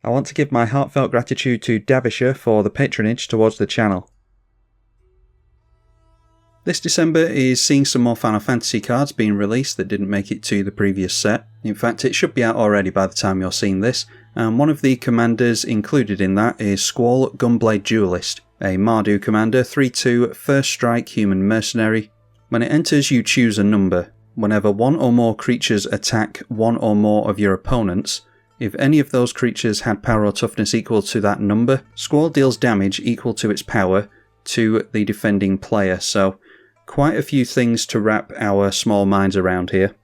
I want to give my heartfelt gratitude to Davishire for the patronage towards the channel. This December is seeing some more Final Fantasy cards being released that didn't make it to the previous set. In fact, it should be out already by the time you're seeing this, and one of the commanders included in that is Squall, Gunblade Duelist, a Mardu commander, 3/2, first strike human mercenary. When it enters, you choose a number. Whenever one or more creatures attack one or more of your opponents, if any of those creatures had power or toughness equal to that number, Squall deals damage equal to its power to the defending player, so quite a few things to wrap our small minds around here.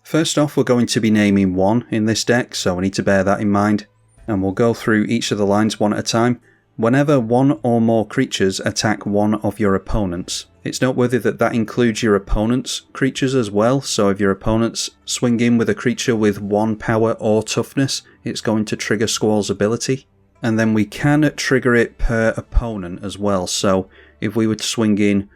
First off, we're going to be naming 1 in this deck, so we need to bear that in mind, and we'll go through each of the lines one at a time. Whenever one or more creatures attack one of your opponents, it's noteworthy that that includes your opponent's creatures as well, so if your opponents swing in with a creature with 1 power or toughness, it's going to trigger Squall's ability. And then we can trigger it per opponent as well, so if we were to swing in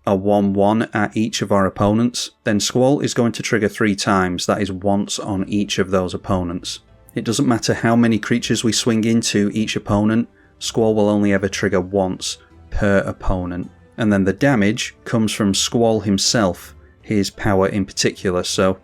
a 1/1 at each of our opponents, then Squall is going to trigger 3 times, that is once on each of those opponents. It doesn't matter how many creatures we swing into each opponent, Squall will only ever trigger once per opponent. And then the damage comes from Squall himself, his power in particular, so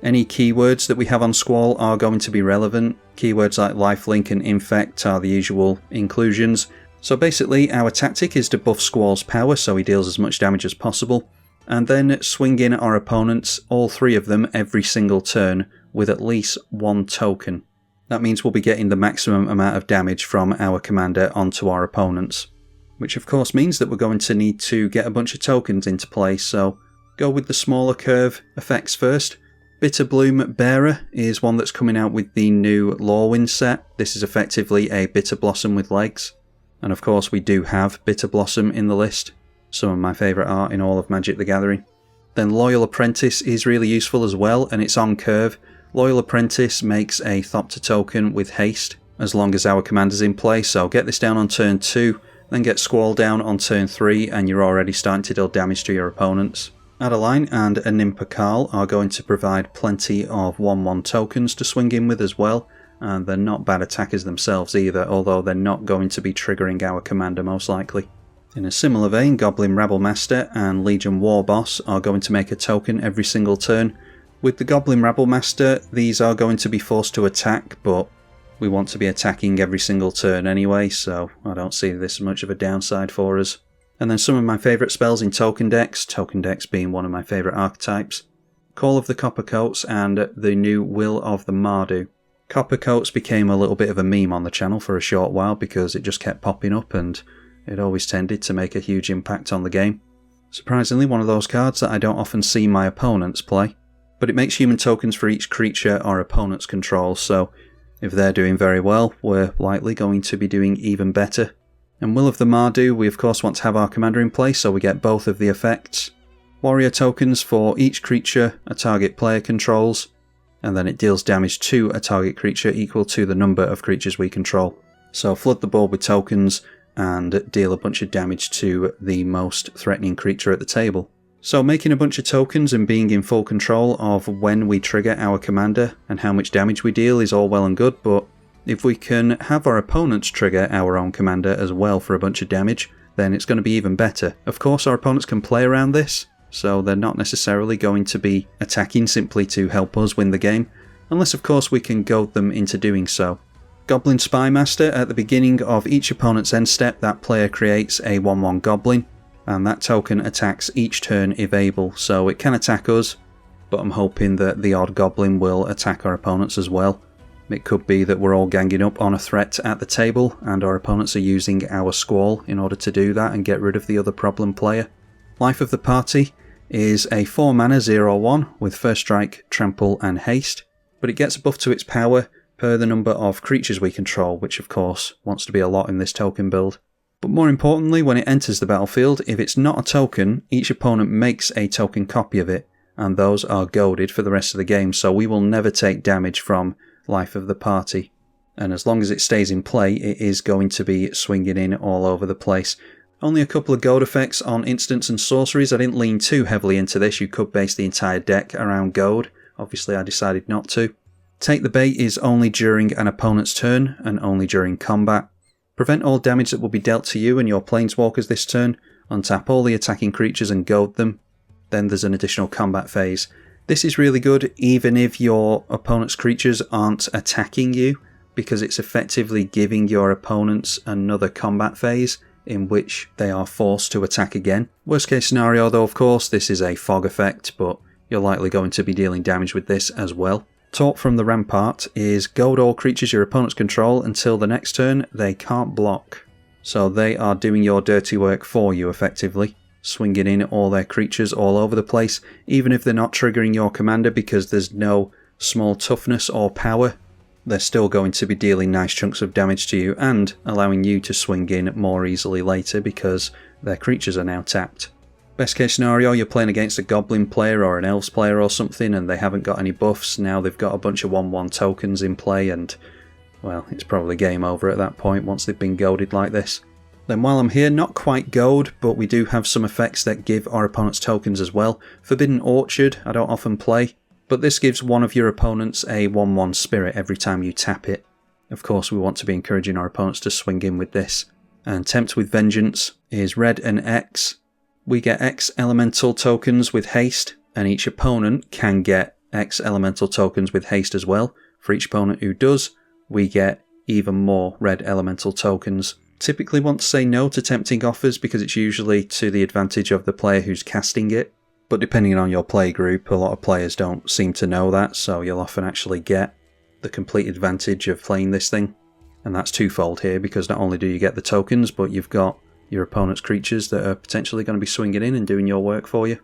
any keywords that we have on Squall are going to be relevant. Keywords like lifelink and infect are the usual inclusions. So basically our tactic is to buff Squall's power so he deals as much damage as possible, and then swing in at our opponents, all 3 of them every single turn, with at least 1 token. That means we'll be getting the maximum amount of damage from our commander onto our opponents. Which of course means that we're going to need to get a bunch of tokens into play, so go with the smaller curve effects first. Bitter Bloom Bearer is one that's coming out with the new Lorwyn set. This is effectively a Bitter Blossom with legs. And of course we do have Bitter Blossom in the list, some of my favourite art in all of Magic the Gathering. Then Loyal Apprentice is really useful as well, and it's on curve. Loyal Apprentice makes a Thopter token with haste, as long as our commander's in play, so get this down on turn 2, then get Squall down on turn 3, and you're already starting to deal damage to your opponents. Adeline and Animpa Carl are going to provide plenty of 1/1 tokens to swing in with as well, and they're not bad attackers themselves either, although they're not going to be triggering our commander most likely. In a similar vein, Goblin Rabblemaster and Legion Warboss are going to make a token every single turn. With the Goblin Rabblemaster, these are going to be forced to attack, but we want to be attacking every single turn anyway, so I don't see this much of a downside for us. And then some of my favourite spells in token decks being one of my favourite archetypes. Call of the Coppercoats and the new Will of the Mardu. Coppercoats became a little bit of a meme on the channel for a short while because it just kept popping up and it always tended to make a huge impact on the game. Surprisingly, one of those cards that I don't often see my opponents play. But it makes human tokens for each creature our opponents control, so if they're doing very well, we're likely going to be doing even better. And Will of the Mardu, we of course want to have our commander in place so we get both of the effects. Warrior tokens for each creature a target player controls, and then it deals damage to a target creature equal to the number of creatures we control. So flood the board with tokens and deal a bunch of damage to the most threatening creature at the table. So making a bunch of tokens and being in full control of when we trigger our commander and how much damage we deal is all well and good, but if we can have our opponents trigger our own commander as well for a bunch of damage, then it's going to be even better. Of course our opponents can play around this, so they're not necessarily going to be attacking simply to help us win the game, unless of course we can goad them into doing so. Goblin Spymaster, at the beginning of each opponent's end step, that player creates a 1/1 goblin, and that token attacks each turn if able, so it can attack us, but I'm hoping that the odd goblin will attack our opponents as well. It could be that we're all ganging up on a threat at the table, and our opponents are using our Squall in order to do that and get rid of the other problem player. Life of the Party is a 4 mana 0/1 with First Strike, Trample and Haste, but it gets a buff to its power per the number of creatures we control, which of course wants to be a lot in this token build. But more importantly, when it enters the battlefield, if it's not a token, each opponent makes a token copy of it, and those are goaded for the rest of the game, so we will never take damage from Life of the Party. And as long as it stays in play, it is going to be swinging in all over the place. Only a couple of goad effects on instants and sorceries. I didn't lean too heavily into this. You could base the entire deck around goad. Obviously I decided not to. Take the Bait is only during an opponent's turn and only during combat. Prevent all damage that will be dealt to you and your planeswalkers this turn. Untap all the attacking creatures and goad them. Then there's an additional combat phase. This is really good even if your opponent's creatures aren't attacking you, because it's effectively giving your opponents another combat phase in which they are forced to attack again. Worst case scenario though, of course, this is a fog effect, but you're likely going to be dealing damage with this as well. Taught from the Rampart is goad all creatures your opponents control until the next turn they can't block. So they are doing your dirty work for you effectively, swinging in all their creatures all over the place, even if they're not triggering your commander because there's no small toughness or power. They're still going to be dealing nice chunks of damage to you and allowing you to swing in more easily later because their creatures are now tapped. Best case scenario, you're playing against a Goblin player or an Elves player or something and they haven't got any buffs. Now they've got a bunch of 1/1 tokens in play and, well, it's probably game over at that point once they've been goaded like this. Then while I'm here, not quite goad, but we do have some effects that give our opponents tokens as well. Forbidden Orchard, I don't often play, but this gives one of your opponents a 1/1 spirit every time you tap it. Of course, we want to be encouraging our opponents to swing in with this. And Tempt with Vengeance is red and X. We get X elemental tokens with haste, and each opponent can get X elemental tokens with haste as well. For each opponent who does, we get even more red elemental tokens. Typically want to say no to tempting offers because it's usually to the advantage of the player who's casting it. But depending on your play group, a lot of players don't seem to know that, so you'll often actually get the complete advantage of playing this thing. And that's twofold here, because not only do you get the tokens, but you've got your opponent's creatures that are potentially going to be swinging in and doing your work for you.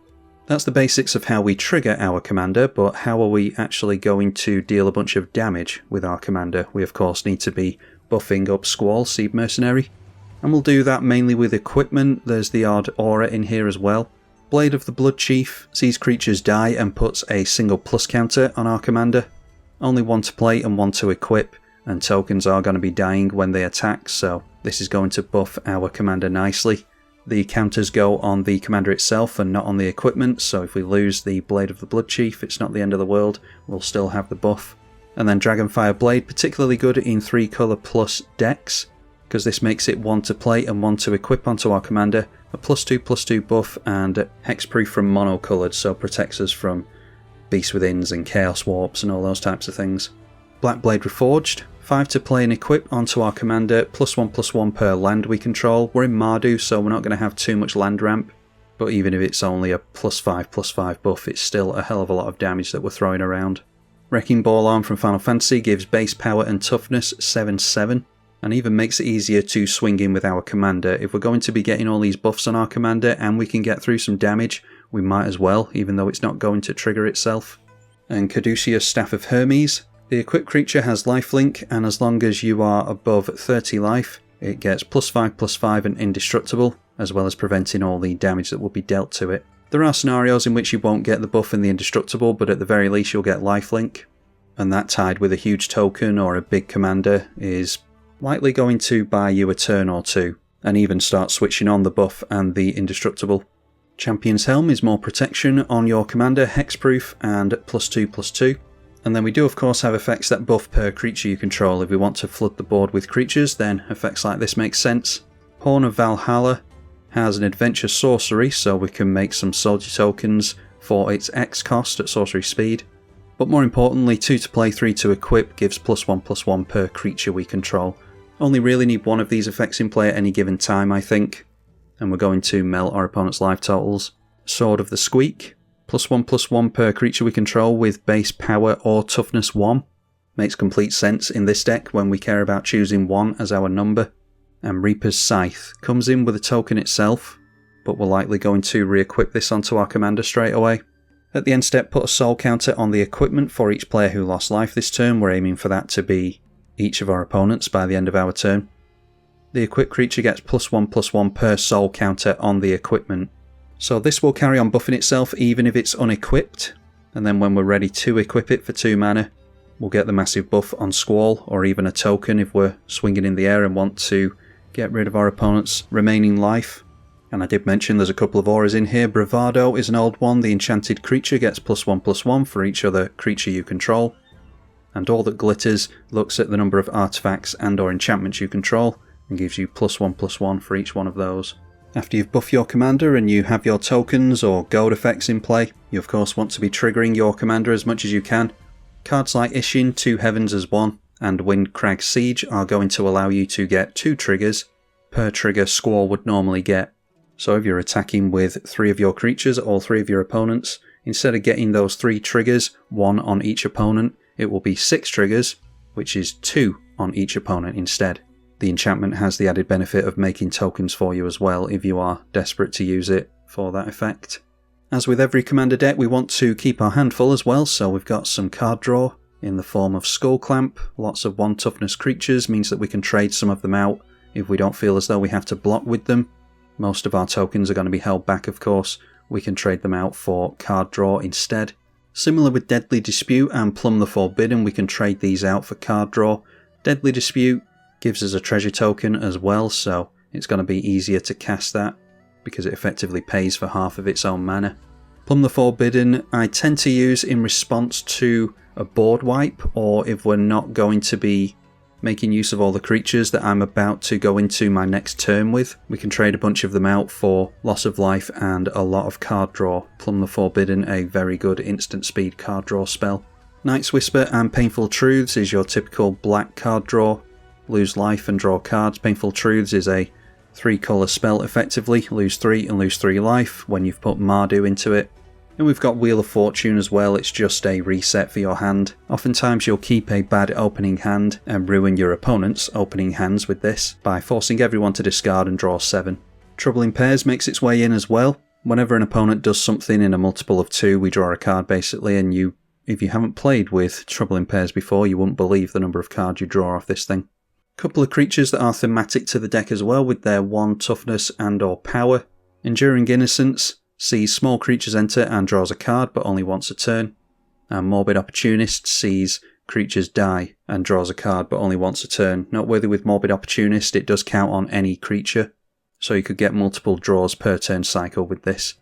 That's the basics of how we trigger our commander, but how are we actually going to deal a bunch of damage with our commander? We of course need to be buffing up Squall, Seed Mercenary, and we'll do that mainly with equipment. There's the odd aura in here as well. Blade of the Blood Chief sees creatures die and puts a single plus counter on our commander. Only one to play and one to equip, and tokens are going to be dying when they attack, so this is going to buff our commander nicely. The counters go on the commander itself and not on the equipment, so if we lose the Blade of the Blood Chief, it's not the end of the world, we'll still have the buff. And then Dragonfire Blade, particularly good in 3 colour plus decks, because this makes it 1 to play and 1 to equip onto our commander, a +2/+2 buff, and hexproof from monocoloured, so protects us from Beast Withins and Chaos Warps and all those types of things. Black Blade Reforged, 5 to play and equip onto our commander, +1/+1 per land we control. We're in Mardu, so we're not going to have too much land ramp, but even if it's only a +5/+5 buff, it's still a hell of a lot of damage that we're throwing around. Wrecking Ball Arm from Final Fantasy gives base power and toughness 7/7, and even makes it easier to swing in with our commander. If we're going to be getting all these buffs on our commander and we can get through some damage, we might as well, even though it's not going to trigger itself. And Caduceus Staff of Hermes. The equipped creature has lifelink, and as long as you are above 30 life, it gets +5/+5 and indestructible, as well as preventing all the damage that will be dealt to it. There are scenarios in which you won't get the buff and the indestructible, but at the very least you'll get lifelink, and that tied with a huge token or a big commander is likely going to buy you a turn or two, and even start switching on the buff and the indestructible. Champion's Helm is more protection on your commander, hexproof and +2/+2. And then we do of course have effects that buff per creature you control. If we want to flood the board with creatures, then effects like this make sense. Horn of Valhalla has an adventure sorcery, so we can make some soldier tokens for its X cost at sorcery speed. But more importantly, 2 to play, 3 to equip gives +1/+1 per creature we control. Only really need one of these effects in play at any given time, I think. And we're going to melt our opponent's life totals. Sword of the Squeak. +1/+1 per creature we control with base power or toughness 1. Makes complete sense in this deck when we care about choosing 1 as our number. And Reaper's Scythe comes in with a token itself, but we're likely going to re-equip this onto our commander straight away. At the end step, put a soul counter on the equipment for each player who lost life this turn. We're aiming for that to be each of our opponents by the end of our turn. The equipped creature gets +1/+1 per soul counter on the equipment. So this will carry on buffing itself even if it's unequipped, and then when we're ready to equip it for 2 mana, we'll get the massive buff on Squall, or even a token if we're swinging in the air and want to get rid of our opponent's remaining life. And I did mention there's a couple of auras in here. Bravado is an old one. The enchanted creature gets +1/+1 for each other creature you control. and all that glitters looks at the number of artifacts and or enchantments you control and gives you +1/+1 for each one of those. After you've buffed your commander and you have your tokens or goad effects in play, you of course want to be triggering your commander as much as you can. Cards like Ishin, 2 Heavens as 1, and Windcrag Siege are going to allow you to get 2 triggers per trigger Squall would normally get. So if you're attacking with 3 of your creatures, all 3 of your opponents, instead of getting those 3 triggers, 1 on each opponent, it will be 6 triggers, which is 2 on each opponent instead. The enchantment has the added benefit of making tokens for you as well if you are desperate to use it for that effect. As with every commander deck, we want to keep our hand full as well, so we've got some card draw in the form of Skull Clamp. Lots of 1 toughness creatures means that we can trade some of them out if we don't feel as though we have to block with them. Most of our tokens are going to be held back, of course. We can trade them out for card draw instead. Similar with Deadly Dispute and Plumb the Forbidden, we can trade these out for card draw. Deadly Dispute gives us a treasure token as well, so it's going to be easier to cast that because it effectively pays for half of its own mana. Plumb the Forbidden I tend to use in response to a board wipe, or if we're not going to be making use of all the creatures that I'm about to go into my next turn with. We can trade a bunch of them out for loss of life and a lot of card draw. Plumb the Forbidden, a very good instant speed card draw spell. Night's Whisper and Painful Truths is your typical black card draw. Lose life and draw cards. Painful Truths is a 3-colour spell effectively. Lose 3 and lose 3 life when you've put Mardu into it. And we've got Wheel of Fortune as well. It's just a reset for your hand. Oftentimes you'll keep a bad opening hand and ruin your opponent's opening hands with this by forcing everyone to discard and draw 7. Trouble in Pairs makes its way in as well. Whenever an opponent does something in a multiple of 2, we draw a card basically, and if you haven't played with Trouble in Pairs before, you wouldn't believe the number of cards you draw off this thing. Couple of creatures that are thematic to the deck as well with their 1 toughness and or power. Enduring Innocence sees small creatures enter and draws a card but only once a turn. And Morbid Opportunist sees creatures die and draws a card but only once a turn. Noteworthy with Morbid Opportunist, it does count on any creature, so you could get multiple draws per turn cycle with this.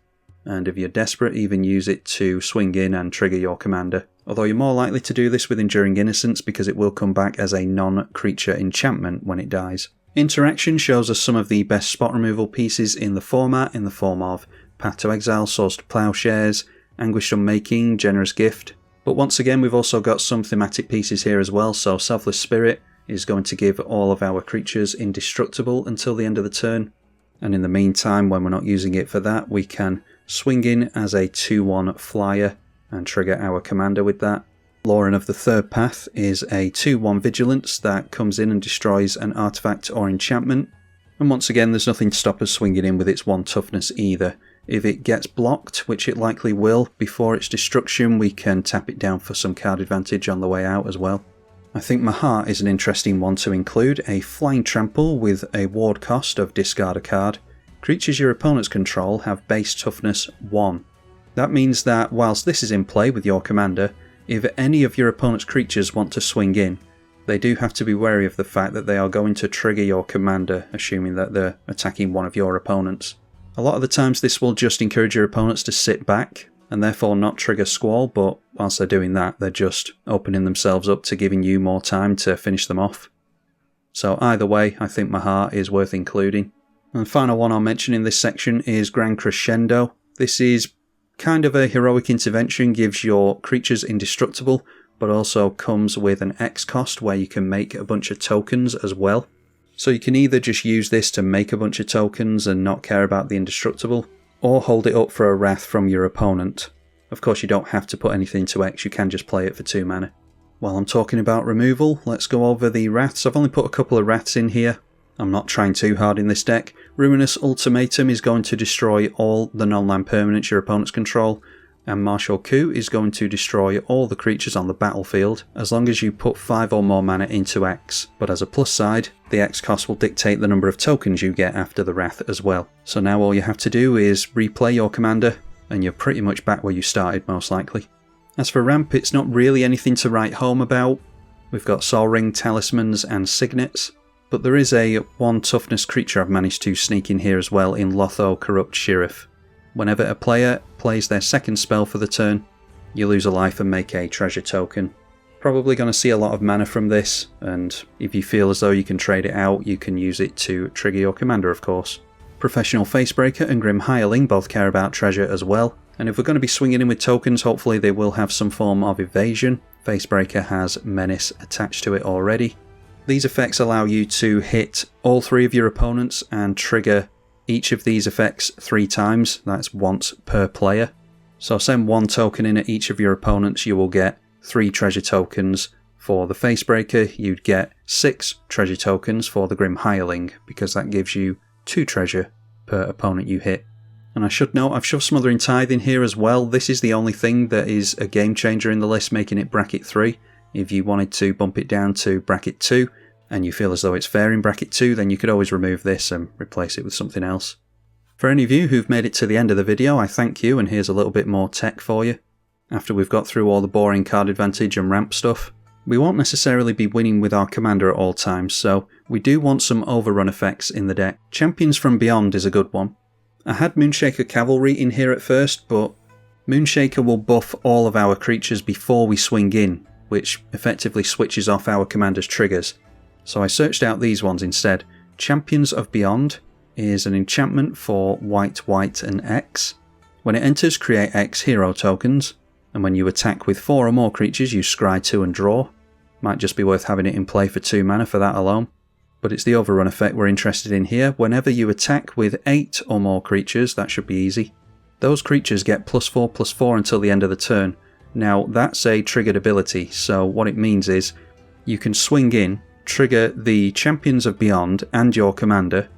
And if you're desperate, even use it to swing in and trigger your commander. Although you're more likely to do this with Enduring Innocence because it will come back as a non-creature enchantment when it dies. Interaction shows us some of the best spot removal pieces in the format in the form of Path to Exile, Swords to Plowshares, Anguished Unmaking, Generous Gift. But once again, we've also got some thematic pieces here as well, so Selfless Spirit is going to give all of our creatures indestructible until the end of the turn. And in the meantime, when we're not using it for that, we can swing in as a 2/1 flyer and trigger our commander with that. Lauren of the Third Path is a 2/1 Vigilance that comes in and destroys an artifact or enchantment. And once again, there's nothing to stop us swinging in with its 1 toughness either. If it gets blocked, which it likely will, before its destruction, we can tap it down for some card advantage on the way out as well. I think Mahar is an interesting one to include, a Flying Trample with a ward cost of discard a card. Creatures your opponents control have base toughness 1. That means that whilst this is in play with your commander, if any of your opponent's creatures want to swing in, they do have to be wary of the fact that they are going to trigger your commander, assuming that they're attacking one of your opponents. A lot of the times this will just encourage your opponents to sit back and therefore not trigger Squall, but whilst they're doing that, they're just opening themselves up to giving you more time to finish them off. So either way, I think Mahar is worth including. And the final one I'll mention in this section is Grand Crescendo. This is kind of a heroic intervention, gives your creatures indestructible, but also comes with an X cost where you can make a bunch of tokens as well. So you can either just use this to make a bunch of tokens and not care about the indestructible, or hold it up for a wrath from your opponent. Of course you don't have to put anything to X, you can just play it for 2 mana. While I'm talking about removal, let's go over the wraths. I've only put a couple of wraths in here. I'm not trying too hard in this deck. Ruinous Ultimatum is going to destroy all the non-land permanents your opponents control, and Martial Coup is going to destroy all the creatures on the battlefield as long as you put 5 or more mana into X. But as a plus side, the X cost will dictate the number of tokens you get after the Wrath as well. So now all you have to do is replay your commander and you're pretty much back where you started most likely. As for ramp, it's not really anything to write home about. We've got Sol Ring, Talismans and Signets. But there is a 1 toughness creature I've managed to sneak in here as well in Lotho, Corrupt Sheriff. Whenever a player plays their second spell for the turn, you lose a life and make a treasure token. Probably going to see a lot of mana from this, and if you feel as though you can trade it out, you can use it to trigger your commander, of course. Professional Facebreaker and Grim Hireling both care about treasure as well, and if we're going to be swinging in with tokens, hopefully they will have some form of evasion. Facebreaker has Menace attached to it already. These effects allow you to hit all 3 of your opponents and trigger each of these effects 3 times. That's once per player. So send 1 token in at each of your opponents, you will get 3 treasure tokens. For the Facebreaker, you'd get 6 treasure tokens for the Grim Hireling, because that gives you 2 treasure per opponent you hit. And I should note, I've shoved Smothering Tithe in here as well. This is the only thing that is a game changer in the list, making it bracket 3. If you wanted to bump it down to bracket 2, and you feel as though it's fair in bracket 2, then you could always remove this and replace it with something else. For any of you who've made it to the end of the video, I thank you, and here's a little bit more tech for you. After we've got through all the boring card advantage and ramp stuff, we won't necessarily be winning with our commander at all times, so we do want some overrun effects in the deck. Champions from Beyond is a good one. I had Moonshaker Cavalry in here at first, but Moonshaker will buff all of our creatures before we swing in, which effectively switches off our commander's triggers. So I searched out these ones instead. Champions of Beyond is an enchantment for white, and X. When it enters, create X hero tokens, and when you attack with 4 or more creatures, you scry 2 and draw. Might just be worth having it in play for 2 mana for that alone. But it's the overrun effect we're interested in here. Whenever you attack with 8 or more creatures, that should be easy. Those creatures get +4/+4 until the end of the turn. Now that's a triggered ability, so what it means is you can swing in, trigger the Champions of Beyond and your commander,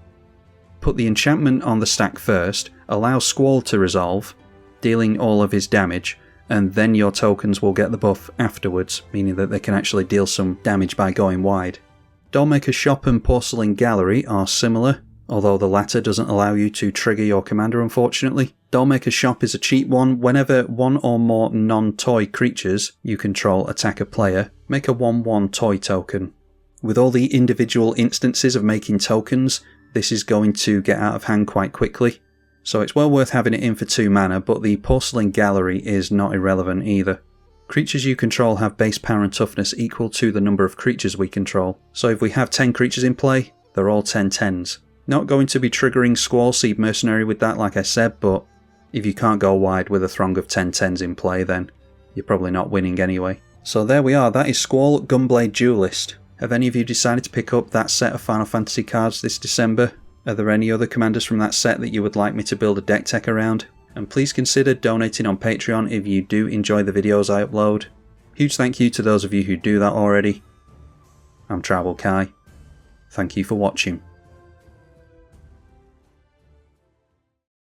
put the enchantment on the stack first, allow Squall to resolve, dealing all of his damage, and then your tokens will get the buff afterwards, meaning that they can actually deal some damage by going wide. Dollmaker's Shop and Porcelain Gallery are similar, although the latter doesn't allow you to trigger your commander, unfortunately. Dollmaker's Shop is a cheap one. Whenever 1 or more non-toy creatures you control attack a player, make a 1/1 toy token. With all the individual instances of making tokens, this is going to get out of hand quite quickly. So it's well worth having it in for 2 mana, but the Porcelain Gallery is not irrelevant either. Creatures you control have base power and toughness equal to the number of creatures we control. So if we have 10 creatures in play, they're all 10/10s. Not going to be triggering Squall Seed Mercenary with that, like I said, but if you can't go wide with a throng of 10/10s in play, then you're probably not winning anyway. So there we are, that is Squall Gunblade Duelist. Have any of you decided to pick up that set of Final Fantasy cards this December? Are there any other commanders from that set that you would like me to build a deck tech around? And please consider donating on Patreon if you do enjoy the videos I upload. Huge thank you to those of you who do that already. I'm TribalKai. Thank you for watching.